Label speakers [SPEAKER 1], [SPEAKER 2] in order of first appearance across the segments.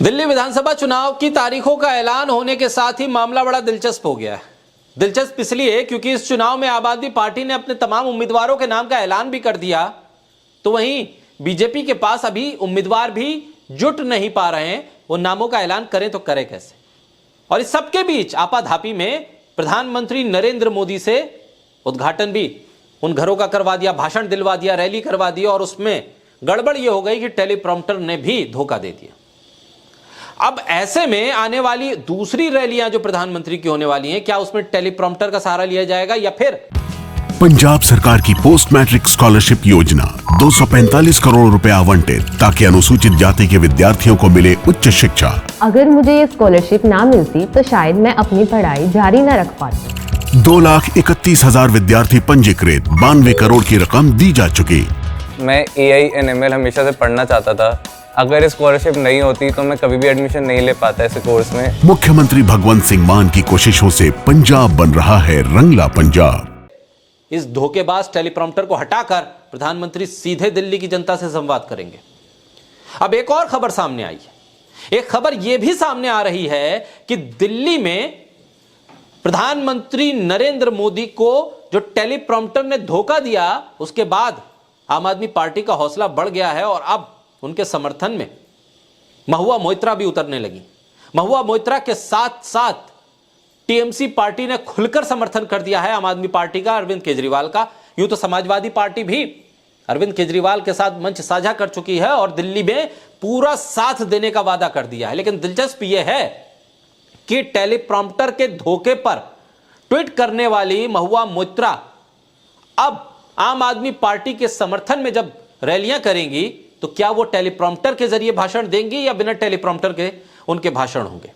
[SPEAKER 1] दिल्ली विधानसभा चुनाव की तारीखों का ऐलान होने के साथ ही मामला बड़ा दिलचस्प हो गया है। दिलचस्प इसलिए क्योंकि इस चुनाव में आम आदमी पार्टी ने अपने तमाम उम्मीदवारों के नाम का ऐलान भी कर दिया, तो वहीं बीजेपी के पास अभी उम्मीदवार भी जुट नहीं पा रहे हैं। वो नामों का ऐलान करें तो करें कैसे। और इस सबके बीच आपाधापी में प्रधानमंत्री नरेंद्र मोदी से उद्घाटन भी उन घरों का करवा दिया, भाषण दिलवा दिया, रैली करवा दी, और उसमें गड़बड़ यह हो गई कि टेलीप्रॉम्प्टर ने भी धोखा दे दिया। अब ऐसे में आने वाली दूसरी रैलियां जो प्रधानमंत्री की होने वाली हैं, क्या उसमें टेलीप्रॉम्प्टर का सहारा लिया जाएगा या फिर
[SPEAKER 2] पंजाब सरकार की पोस्ट मैट्रिक स्कॉलरशिप योजना 245 करोड़ रुपए आवंटित ताकि अनुसूचित जाति के विद्यार्थियों को मिले उच्च शिक्षा।
[SPEAKER 3] अगर मुझे ये स्कॉलरशिप ना मिलती तो शायद मैं अपनी पढ़ाई जारी न रख पाती।
[SPEAKER 2] 2,31,000 विद्यार्थी पंजीकृत, 92 करोड़ की रकम दी जा चुकी।
[SPEAKER 4] मैं AI/ML हमेशा से पढ़ना चाहता था। अगर स्कॉलरशिप नहीं होती तो मैं कभी भी एडमिशन नहीं ले पाता इस कोर्स में।
[SPEAKER 2] मुख्यमंत्री भगवंत सिंह मान की कोशिशों से पंजाब बन रहा है रंगला पंजाब।
[SPEAKER 1] इस धोखेबाज टेलीप्रॉम्प्टर को हटाकर प्रधानमंत्री सीधे दिल्ली की जनता से संवाद करेंगे। अब एक और खबर सामने आई है। एक खबर यह भी सामने आ रही है कि दिल्ली में प्रधानमंत्री नरेंद्र मोदी को जो टेलीप्रॉम्प्टर ने धोखा दिया, उसके बाद आम आदमी पार्टी का हौसला बढ़ गया है और अब उनके समर्थन में महुआ मोइत्रा भी उतरने लगी। महुआ मोइत्रा के साथ साथ टीएमसी पार्टी ने खुलकर समर्थन कर दिया है आम आदमी पार्टी का, अरविंद केजरीवाल का। यूं तो समाजवादी पार्टी भी अरविंद केजरीवाल के साथ मंच साझा कर चुकी है और दिल्ली में पूरा साथ देने का वादा कर दिया है। लेकिन दिलचस्प यह है कि टेलीप्रॉम्प्टर के धोखे पर ट्वीट करने वाली महुआ मोइत्रा अब आम आदमी पार्टी के समर्थन में जब रैलियां करेंगी तो क्या वो टेलीप्रॉम्प्टर के जरिए भाषण देंगी या बिना टेलीप्रॉम्प्टर के उनके भाषण होंगे।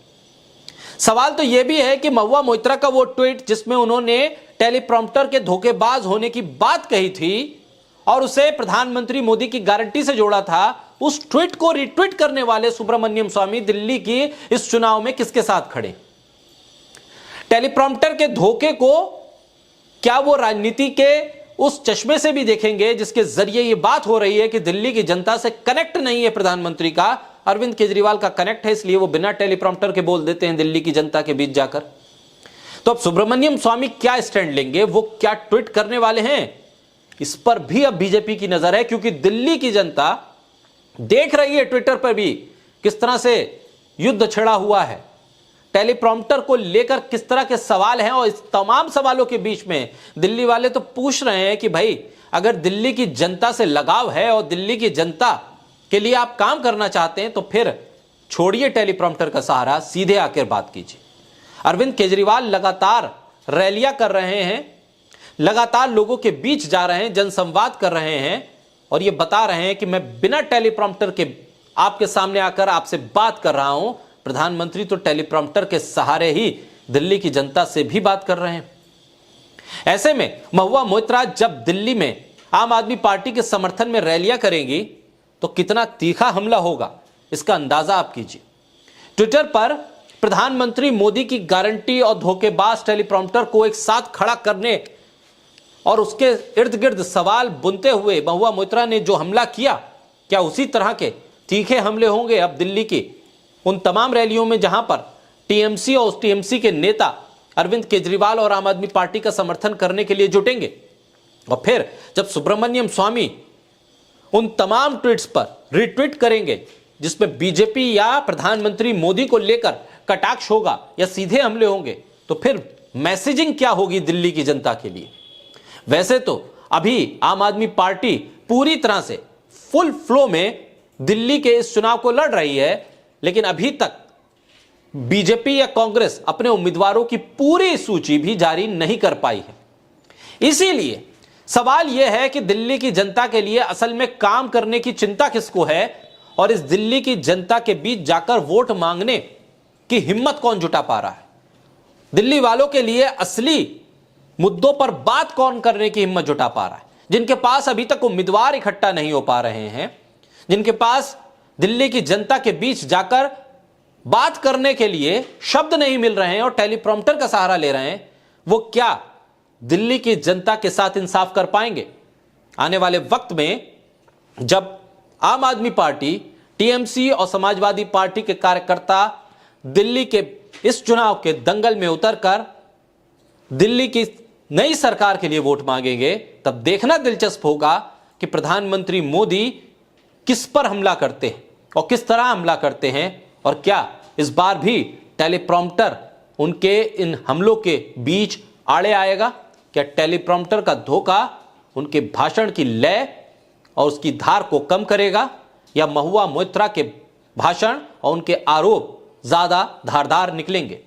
[SPEAKER 1] सवाल तो यह भी है कि महुआ मोइत्रा का वो ट्वीट जिसमें उन्होंने टेलीप्रॉम्प्टर के धोखेबाज होने की बात कही थी और उसे प्रधानमंत्री मोदी की गारंटी से जोड़ा था, उस ट्वीट को रिट्वीट करने वाले सुब्रमण्यम स्वामी दिल्ली की इस चुनाव में किसके साथ खड़े। टेलीप्रॉम्प्टर के धोखे को क्या वो राजनीति के उस चश्मे से भी देखेंगे जिसके जरिए यह बात हो रही है कि दिल्ली की जनता से कनेक्ट नहीं है प्रधानमंत्री का, अरविंद केजरीवाल का कनेक्ट है, इसलिए वो बिना टेलीप्रॉम्प्टर के बोल देते हैं दिल्ली की जनता के बीच जाकर। तो अब सुब्रमण्यम स्वामी क्या स्टैंड लेंगे, वो क्या ट्वीट करने वाले हैं, इस पर भी अब बीजेपी की नजर है, क्योंकि दिल्ली की जनता देख रही है ट्विटर पर भी किस तरह से युद्ध छिड़ा हुआ है। टेलीप्रॉम्प्टर को लेकर किस तरह के सवाल हैं और इस तमाम सवालों के बीच में दिल्ली वाले तो पूछ रहे हैं कि भाई अगर दिल्ली की जनता से लगाव है और दिल्ली की जनता के लिए आप काम करना चाहते हैं तो फिर छोड़िए टेलीप्रॉम्प्टर का सहारा, सीधे आकर बात कीजिए। अरविंद केजरीवाल लगातार रैलियां कर रहे हैं, लगातार लोगों के बीच जा रहे हैं, जनसंवाद कर रहे हैं और यह बता रहे हैं कि मैं बिना टेलीप्रॉम्प्टर के आपके सामने आकर आपसे बात कर रहा हूं। प्रधानमंत्री तो टेलीप्रॉम्प्टर के सहारे ही दिल्ली की जनता से भी बात कर रहे हैं। ऐसे में महुआ मोइत्रा जब दिल्ली में आम आदमी पार्टी के समर्थन में रैलियां करेंगी तो कितना तीखा हमला होगा, इसका अंदाजा आप कीजिए। ट्विटर पर प्रधानमंत्री मोदी की गारंटी और धोखेबाज टेलीप्रॉम्प्टर को एक साथ खड़ा करने और उसके इर्द गिर्द सवाल बुनते हुए महुआ मोइत्रा ने जो हमला किया, क्या उसी तरह के तीखे हमले होंगे अब दिल्ली की उन तमाम रैलियों में जहां पर टीएमसी और उस टीएमसी के नेता अरविंद केजरीवाल और आम आदमी पार्टी का समर्थन करने के लिए जुटेंगे। और फिर जब सुब्रमण्यम स्वामी उन तमाम ट्वीट्स पर रिट्वीट करेंगे जिसमें बीजेपी या प्रधानमंत्री मोदी को लेकर कटाक्ष होगा या सीधे हमले होंगे, तो फिर मैसेजिंग क्या होगी दिल्ली की जनता के लिए। वैसे तो अभी आम आदमी पार्टी पूरी तरह से फुल फ्लो में दिल्ली के इस चुनाव को लड़ रही है, लेकिन अभी तक बीजेपी या कांग्रेस अपने उम्मीदवारों की पूरी सूची भी जारी नहीं कर पाई है। इसीलिए सवाल यह है कि दिल्ली की जनता के लिए असल में काम करने की चिंता किसको है और इस दिल्ली की जनता के बीच जाकर वोट मांगने की हिम्मत कौन जुटा पा रहा है। दिल्ली वालों के लिए असली मुद्दों पर बात कौन करने की हिम्मत जुटा पा रहा है। जिनके पास अभी तक उम्मीदवार इकट्ठा नहीं हो पा रहे हैं, जिनके पास दिल्ली की जनता के बीच जाकर बात करने के लिए शब्द नहीं मिल रहे हैं और टेलीप्रॉम्प्टर का सहारा ले रहे हैं, वो क्या दिल्ली की जनता के साथ इंसाफ कर पाएंगे। आने वाले वक्त में जब आम आदमी पार्टी टीएमसी और समाजवादी पार्टी के कार्यकर्ता दिल्ली के इस चुनाव के दंगल में उतरकर दिल्ली की नई सरकार के लिए वोट मांगेंगे, तब देखना दिलचस्प होगा कि प्रधानमंत्री मोदी किस पर हमला करते हैं और किस तरह हमला करते हैं, और क्या इस बार भी टेलीप्रॉम्प्टर उनके इन हमलों के बीच आड़े आएगा? क्या टेलीप्रॉम्प्टर का धोखा उनके भाषण की लय और उसकी धार को कम करेगा, या महुआ मोइत्रा के भाषण और उनके आरोप ज्यादा धारदार निकलेंगे?